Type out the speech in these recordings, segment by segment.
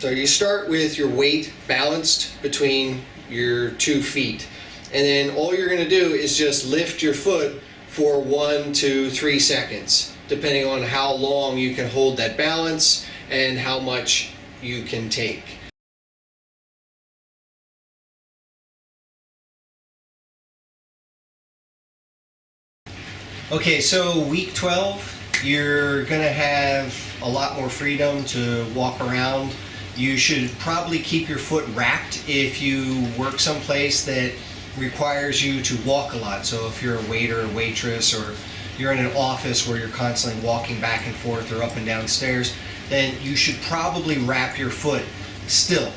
So you start with your weight balanced between your 2 feet. And then all you're going to do is just lift your foot for 1 to 3 seconds, depending on how long you can hold that balance and how much you can take. Okay, so week 12, you're going to have a lot more freedom to walk around. You should probably keep your foot wrapped if you work someplace that requires you to walk a lot. So if you're a waiter or waitress, or you're in an office where you're constantly walking back and forth or up and down stairs, then you should probably wrap your foot still.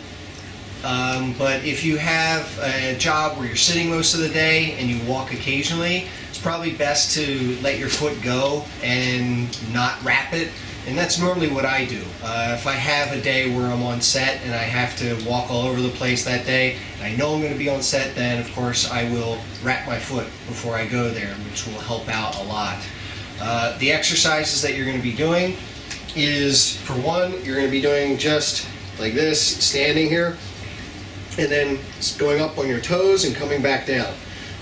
But if you have a job where you're sitting most of the day and you walk occasionally, it's probably best to let your foot go and not wrap it. And that's normally what I do. If I have a day where I'm on set and I have to walk all over the place that day, and I know I'm going to be on set, then of course I will wrap my foot before I go there, which will help out a lot. The exercises that you're going to be doing is, for one, you're going to be doing just like this, standing here, and then going up on your toes and coming back down.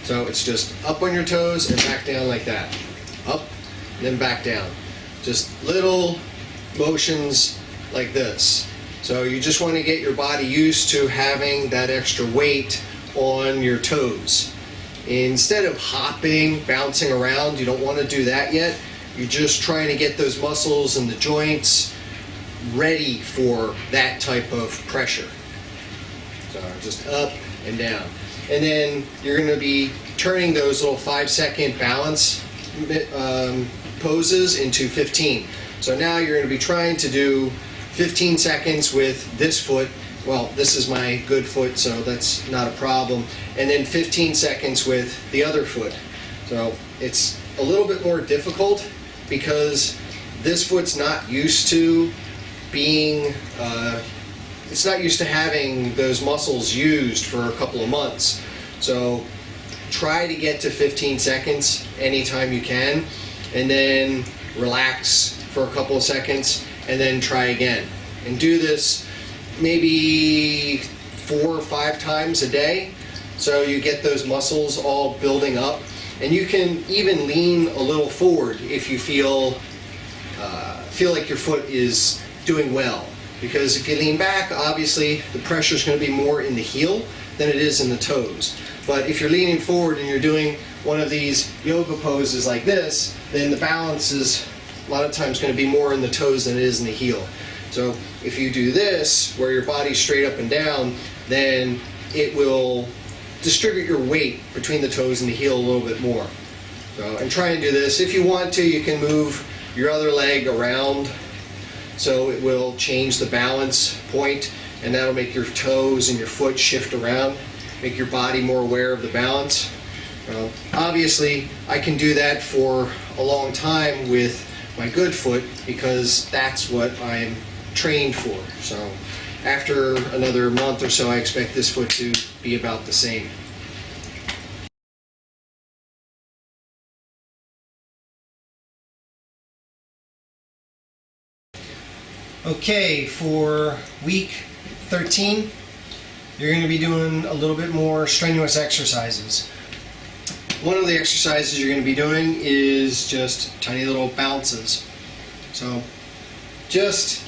So it's just up on your toes and back down like that. Up, and then back down. Just little motions like this. So you just want to get your body used to having that extra weight on your toes. Instead of hopping, bouncing around, you don't want to do that yet. You're just trying to get those muscles and the joints ready for that type of pressure. So just up and down. And then you're going to be turning those little 5-second balance poses into 15. So now you're going to be trying to do 15 seconds with this foot. Well, this is my good foot, so that's not a problem. And then 15 seconds with the other foot. So it's a little bit more difficult because this foot's not used to being, it's not used to having those muscles used for a couple of months. So try to get to 15 seconds anytime you can, and then relax for a couple of seconds, and then try again. And do this maybe 4 or 5 times a day, so you get those muscles all building up. And you can even lean a little forward if you feel like your foot is doing well. Because if you lean back, obviously the pressure is going to be more in the heel than it is in the toes. But if you're leaning forward and you're doing one of these yoga poses like this, then the balance is a lot of times going to be more in the toes than it is in the heel. So if you do this, where your body's straight up and down, then it will distribute your weight between the toes and the heel a little bit more. So, and try and do this. If you want to, you can move your other leg around so it will change the balance point, and that'll make your toes and your foot shift around, make your body more aware of the balance. Obviously, I can do that for a long time with my good foot because that's what I'm trained for. So after another month or so, I expect this foot to be about the same. Okay, for week 13, you're going to be doing a little bit more strenuous exercises. One of the exercises you're going to be doing is just tiny little bounces. So just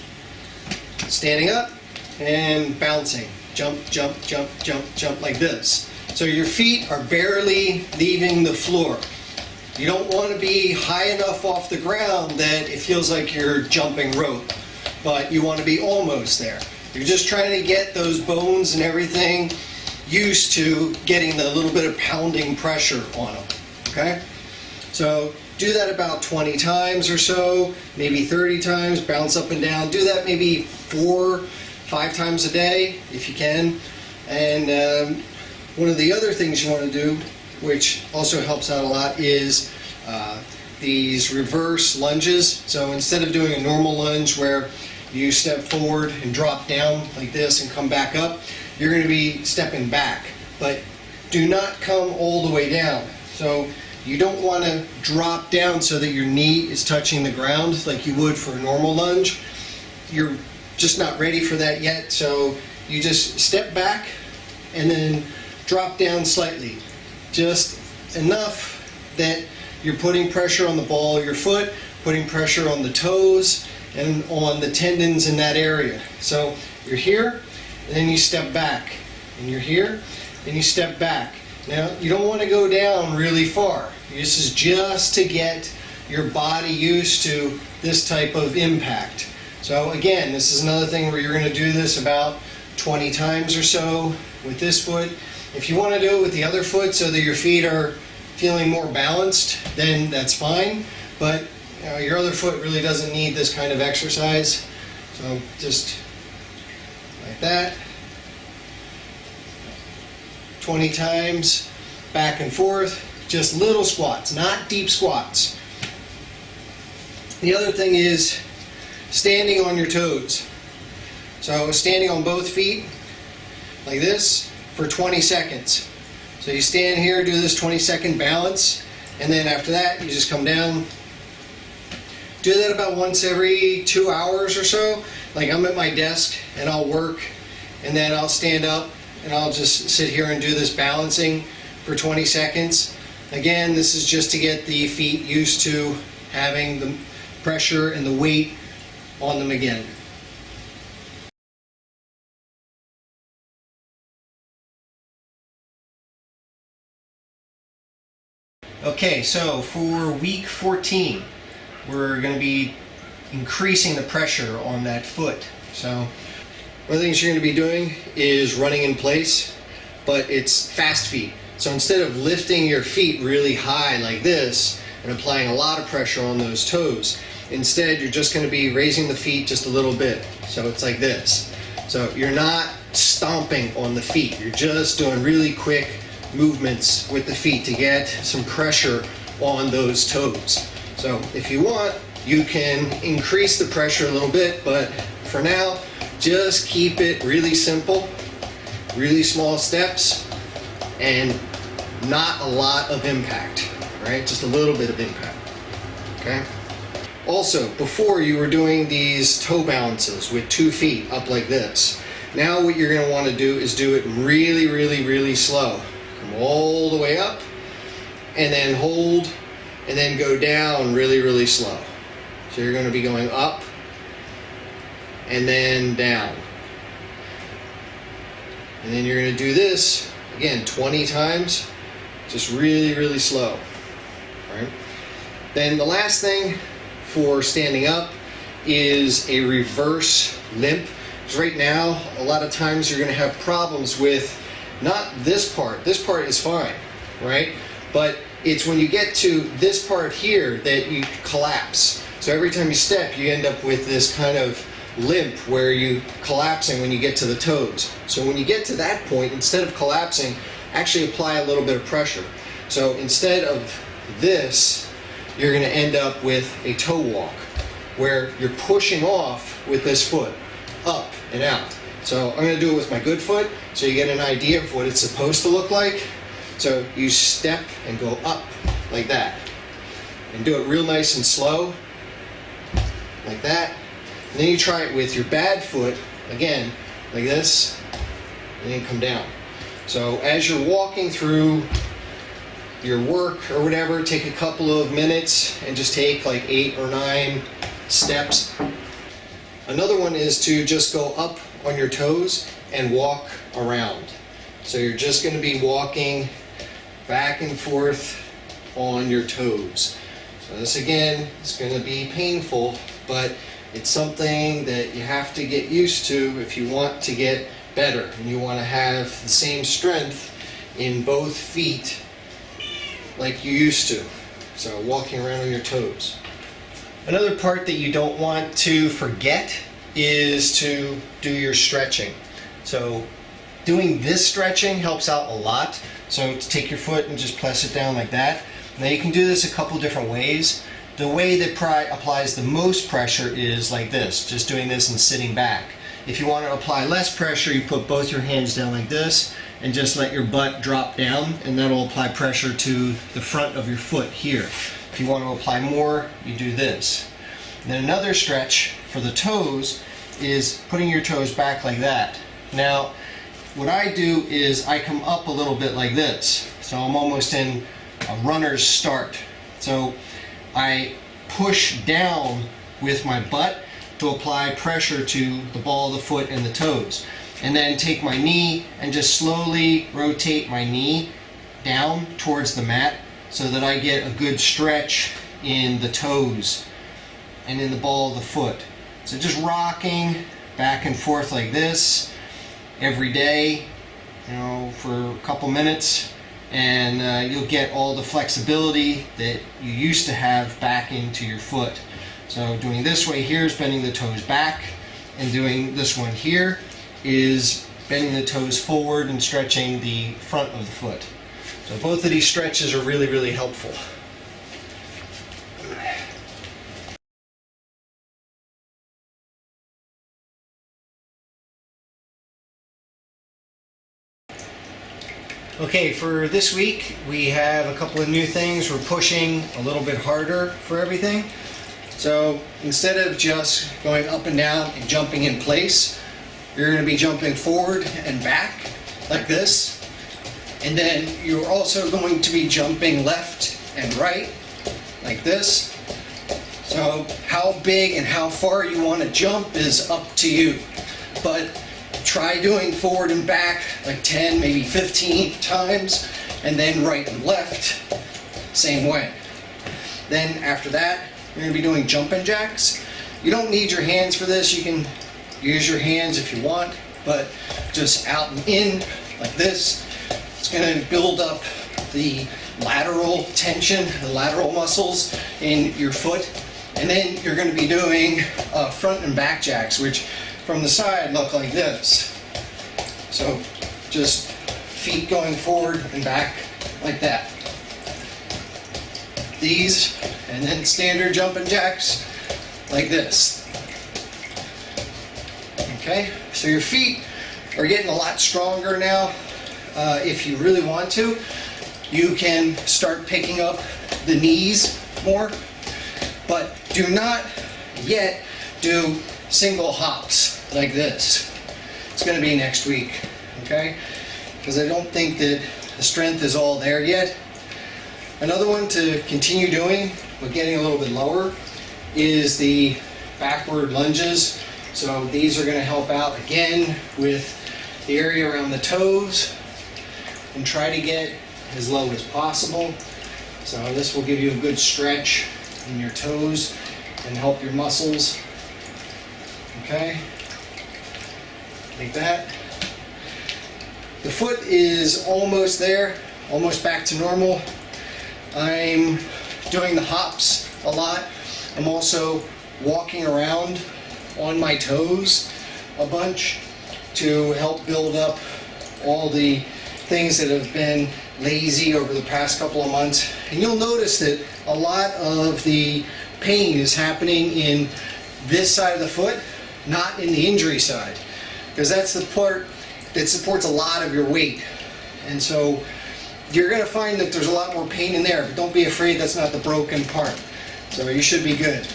standing up and bouncing. Jump, jump, jump, jump, jump like this. So your feet are barely leaving the floor. You don't want to be high enough off the ground that it feels like you're jumping rope, but you want to be almost there. You're just trying to get those bones and everything used to getting the little bit of pounding pressure on them, okay? So do that about 20 times or so, maybe 30 times, bounce up and down. Do that maybe 4, 5 times a day if you can. And one of the other things you want to do, which also helps out a lot, is these reverse lunges. So instead of doing a normal lunge where you step forward and drop down like this and come back up, you're going to be stepping back, but do not come all the way down. So you don't want to drop down so that your knee is touching the ground like you would for a normal lunge. Your just not ready for that yet. So you just step back and then drop down slightly, just enough that you're putting pressure on the ball of your foot, putting pressure on the toes and on the tendons in that area. So you're here, and then you step back, and you're here, and you step back. Now, you don't want to go down really far. This is just to get your body used to this type of impact. So again, this is another thing where you're going to do this about 20 times or so with this foot. If you want to do it with the other foot so that your feet are feeling more balanced, then that's fine. But your other foot really doesn't need this kind of exercise. So just like that. 20 times, back and forth, just little squats, not deep squats. The other thing is standing on your toes. So standing on both feet, like this, for 20 seconds. So you stand here, do this 20-second balance, and then after that, you just come down. Do that about once every 2 hours or so. Like I'm at my desk, and I'll work, and then I'll stand up, and I'll just sit here and do this balancing for 20 seconds. Again, this is just to get the feet used to having the pressure and the weight on them again. Okay, so for week 14, we're going to be increasing the pressure on that foot. So one of the things you're going to be doing is running in place, but it's fast feet. So instead of lifting your feet really high like this and applying a lot of pressure on those toes, instead you're just going to be raising the feet just a little bit. So it's like this. So you're not stomping on the feet. You're just doing really quick movements with the feet to get some pressure on those toes. So if you want, you can increase the pressure a little bit, but for now, just keep it really simple, really small steps, and not a lot of impact, right? Just a little bit of impact, okay? Also, before you were doing these toe balances with 2 feet up like this. Now what you're gonna wanna do is do it really, really, really slow. Come all the way up, and then hold, and then go down really, really slow. So you're gonna be going up, and then down. And then you're gonna do this, again, 20 times, just really, really slow, right? Then the last thing for standing up is a reverse limp. Because right now, a lot of times you're gonna have problems with not this part. This part is fine, right? But it's when you get to this part here that you collapse. So every time you step, you end up with this kind of limp where you collapsing when you get to the toes. So when you get to that point, instead of collapsing, actually apply a little bit of pressure. So instead of this, you're gonna end up with a toe walk where you're pushing off with this foot, up and out. So I'm gonna do it with my good foot so you get an idea of what it's supposed to look like. So you step and go up like that. And do it real nice and slow, like that. And then you try it with your bad foot, again, like this, and then come down. So as you're walking through your work or whatever, take a couple of minutes and just take like 8 or 9 steps. Another one is to just go up on your toes and walk around. So you're just going to be walking back and forth on your toes. So this again is going to be painful, but it's something that you have to get used to if you want to get better and you want to have the same strength in both feet like you used to. So walking around on your toes. Another part that you don't want to forget is to do your stretching. So doing this stretching helps out a lot. So to take your foot and just press it down like that. Now you can do this a couple different ways. The way that applies the most pressure is like this, just doing this and sitting back. If you want to apply less pressure, you put both your hands down like this and just let your butt drop down, and that'll apply pressure to the front of your foot here. If you want to apply more, you do this. And then another stretch for the toes is putting your toes back like that. Now, what I do is I come up a little bit like this. So I'm almost in a runner's start. So I push down with my butt to apply pressure to the ball of the foot and the toes. And then take my knee and just slowly rotate my knee down towards the mat so that I get a good stretch in the toes and in the ball of the foot. So just rocking back and forth like this every day, for a couple minutes, and you'll get all the flexibility that you used to have back into your foot. So doing this way here is bending the toes back, and doing this one here is bending the toes forward and stretching the front of the foot. So both of these stretches are really, really helpful. Okay, for this week we have a couple of new things. We're pushing a little bit harder for everything. So instead of just going up and down and jumping in place, you're going to be jumping forward and back like this. And then you're also going to be jumping left and right like this. So how big and how far you want to jump is up to you. But try doing forward and back like 10, maybe 15 times, and then right and left, same way. Then after that, you're going to be doing jumping jacks. You don't need your hands for this. You can use your hands if you want, but just out and in like this. It's going to build up the lateral tension, the lateral muscles in your foot. And then you're going to be doing front and back jacks, which from the side look like this. So just feet going forward and back like that. These, and then standard jumping jacks like this. Okay, so your feet are getting a lot stronger now. If you really want to, you can start picking up the knees more, but do not yet do single hops like this. It's going to be next week, okay? Because I don't think that the strength is all there yet. Another one to continue doing, but getting a little bit lower, is the backward lunges. So these are going to help out again with the area around the toes, and try to get as low as possible. So this will give you a good stretch in your toes and help your muscles. Okay, like that. The foot is almost there, almost back to normal. I'm doing the hops a lot. I'm also walking around on my toes a bunch to help build up all the things that have been lazy over the past couple of months. And you'll notice that a lot of the pain is happening in this side of the foot, not in the injury side, because that's the part that supports a lot of your weight. And so you're going to find that there's a lot more pain in there, but don't be afraid, that's not the broken part. So you should be good.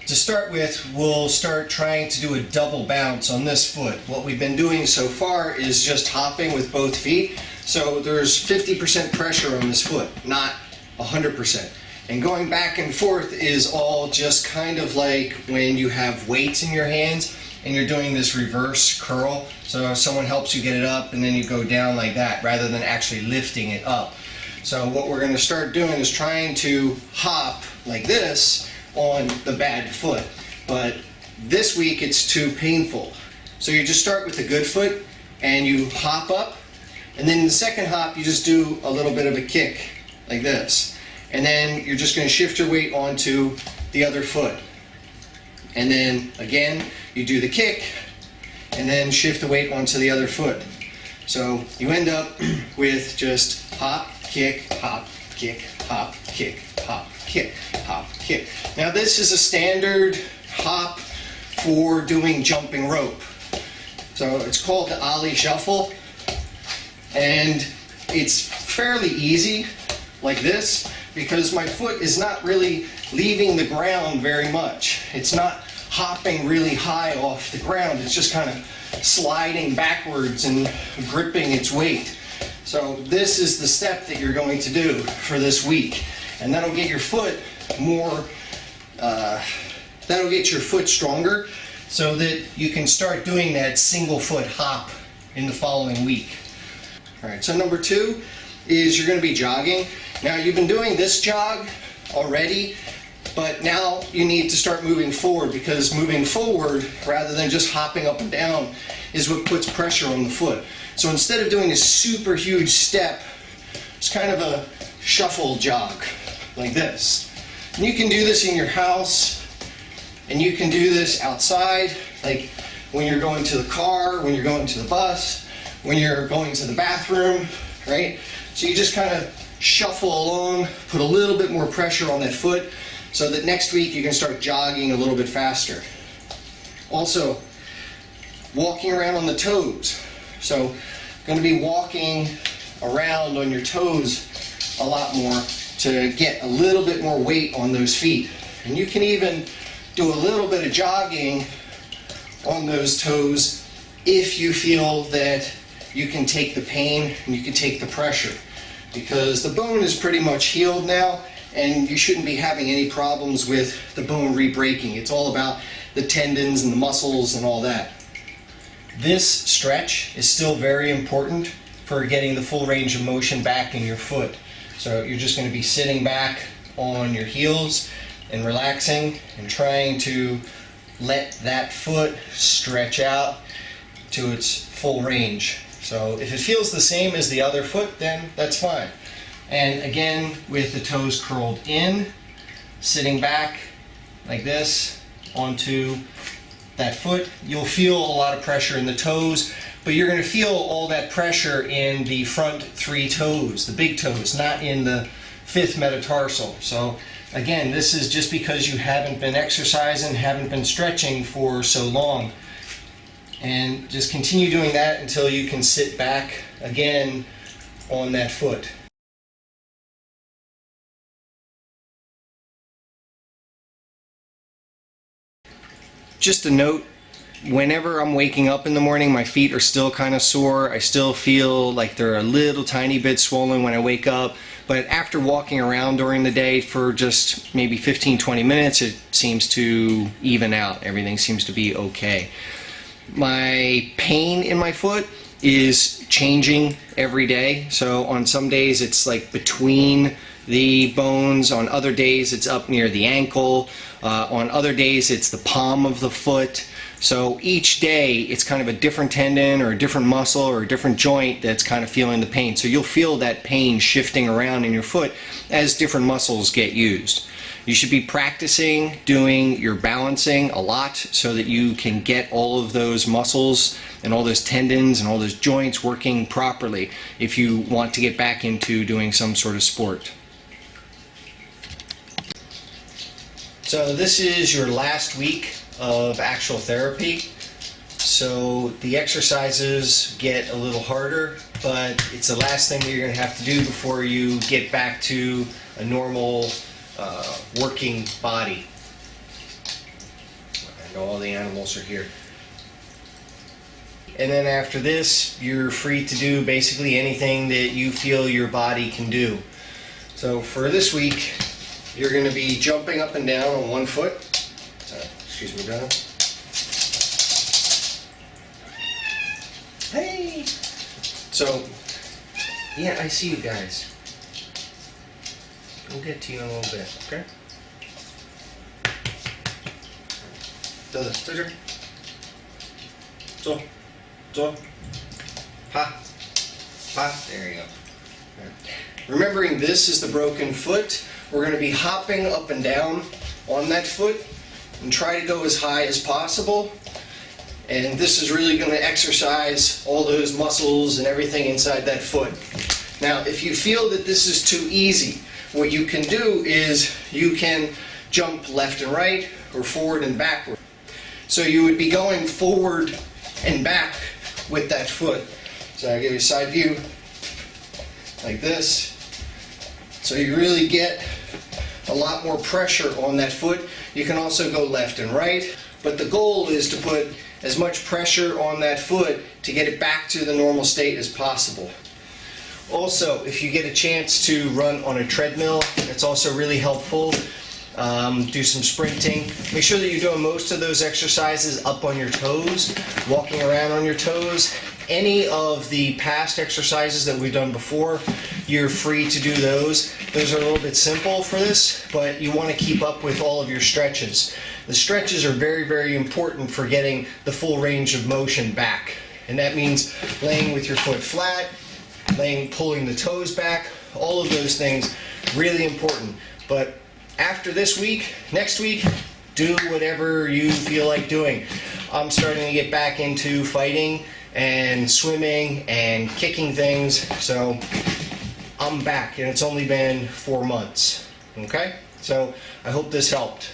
To start with, we'll start trying to do a double bounce on this foot. What we've been doing so far is just hopping with both feet. So there's 50% pressure on this foot, not 100%. And going back and forth is all just kind of like when you have weights in your hands and you're doing this reverse curl. So someone helps you get it up and then you go down like that rather than actually lifting it up. So what we're going to start doing is trying to hop like this on the bad foot, but this week it's too painful. So you just start with the good foot and you hop up, and then the second hop you just do a little bit of a kick like this, and then you're just going to shift your weight onto the other foot, and then again you do the kick and then shift the weight onto the other foot. So you end up with just hop, kick, hop, kick, hop, kick, hop, kick, hop, kick. Now this is a standard hop for doing jumping rope. So it's called the Ollie Shuffle, and it's fairly easy. like this because my foot is not really leaving the ground very much. It's not hopping really high off the ground. It's just kind of sliding backwards and gripping its weight. So this is the step that you're going to do for this week. And that'll get your foot more, that'll get your foot stronger so that you can start doing that single foot hop in the following week. All right, so number 2 is you're going to be jogging. Now you've been doing this jog already, but now you need to start moving forward, because moving forward rather than just hopping up and down is what puts pressure on the foot. So instead of doing a super huge step, it's kind of a shuffle jog like this. And you can do this in your house, and you can do this outside, like when you're going to the car, when you're going to the bus, when you're going to the bathroom, right? So you just kind of shuffle along, put a little bit more pressure on that foot so that next week you can start jogging a little bit faster. Also, walking around on the toes. So going to be walking around on your toes a lot more to get a little bit more weight on those feet. And you can even do a little bit of jogging on those toes if you feel that you can take the pain and you can take the pressure, because the bone is pretty much healed now and you shouldn't be having any problems with the bone re-breaking. It's all about the tendons and the muscles and all that. This stretch is still very important for getting the full range of motion back in your foot. So you're just going to be sitting back on your heels and relaxing and trying to let that foot stretch out to its full range. So if it feels the same as the other foot, then that's fine. And again, with the toes curled in, sitting back like this onto that foot, you'll feel a lot of pressure in the toes, but you're going to feel all that pressure in the front 3 toes, the big toes, not in the 5th metatarsal. So again, this is just because you haven't been exercising, haven't been stretching for so long. And just continue doing that until you can sit back again on that foot. Just a note, whenever I'm waking up in the morning, my feet are still kind of sore. I still feel like they're a little tiny bit swollen when I wake up. But after walking around during the day for just maybe 15-20 minutes, it seems to even out. Everything seems to be okay. My pain in my foot is changing every day. So on some days it's like between the bones, on other days it's up near the ankle, on other days it's the palm of the foot. So each day it's kind of a different tendon or a different muscle or a different joint that's kind of feeling the pain. So you'll feel that pain shifting around in your foot as different muscles get used. You should be practicing doing your balancing a lot so that you can get all of those muscles and all those tendons and all those joints working properly if you want to get back into doing some sort of sport. So this is your last week of actual therapy. So the exercises get a little harder, but it's the last thing that you're going to have to do before you get back to a normal working body. I know all the animals are here. And then after this, you're free to do basically anything that you feel your body can do. So for this week, you're going to be jumping up and down on one foot. Excuse me, Donna. Hey! So, yeah, I see you guys. We'll get to you in a little bit, okay? So, ha, ha, there you go. Remembering this is the broken foot, we're going to be hopping up and down on that foot and try to go as high as possible. And this is really going to exercise all those muscles and everything inside that foot. Now, if you feel that this is too easy, what you can do is you can jump left and right or forward and backward. So you would be going forward and back with that foot. So I'll give you a side view like this. So you really get a lot more pressure on that foot. You can also go left and right, but the goal is to put as much pressure on that foot to get it back to the normal state as possible. Also, if you get a chance to run on a treadmill, it's also really helpful. Do some sprinting. Make sure that you're doing most of those exercises up on your toes, walking around on your toes. Any of the past exercises that we've done before, you're free to do those. Those are a little bit simple for this, but you want to keep up with all of your stretches. The stretches are very, very important for getting the full range of motion back. And that means laying with your foot flat, pulling the toes back, all of those things, really important. But after this week, next week, do whatever you feel like doing. I'm starting to get back into fighting and swimming and kicking things, so I'm back, and it's only been 4 months. Okay? So I hope this helped.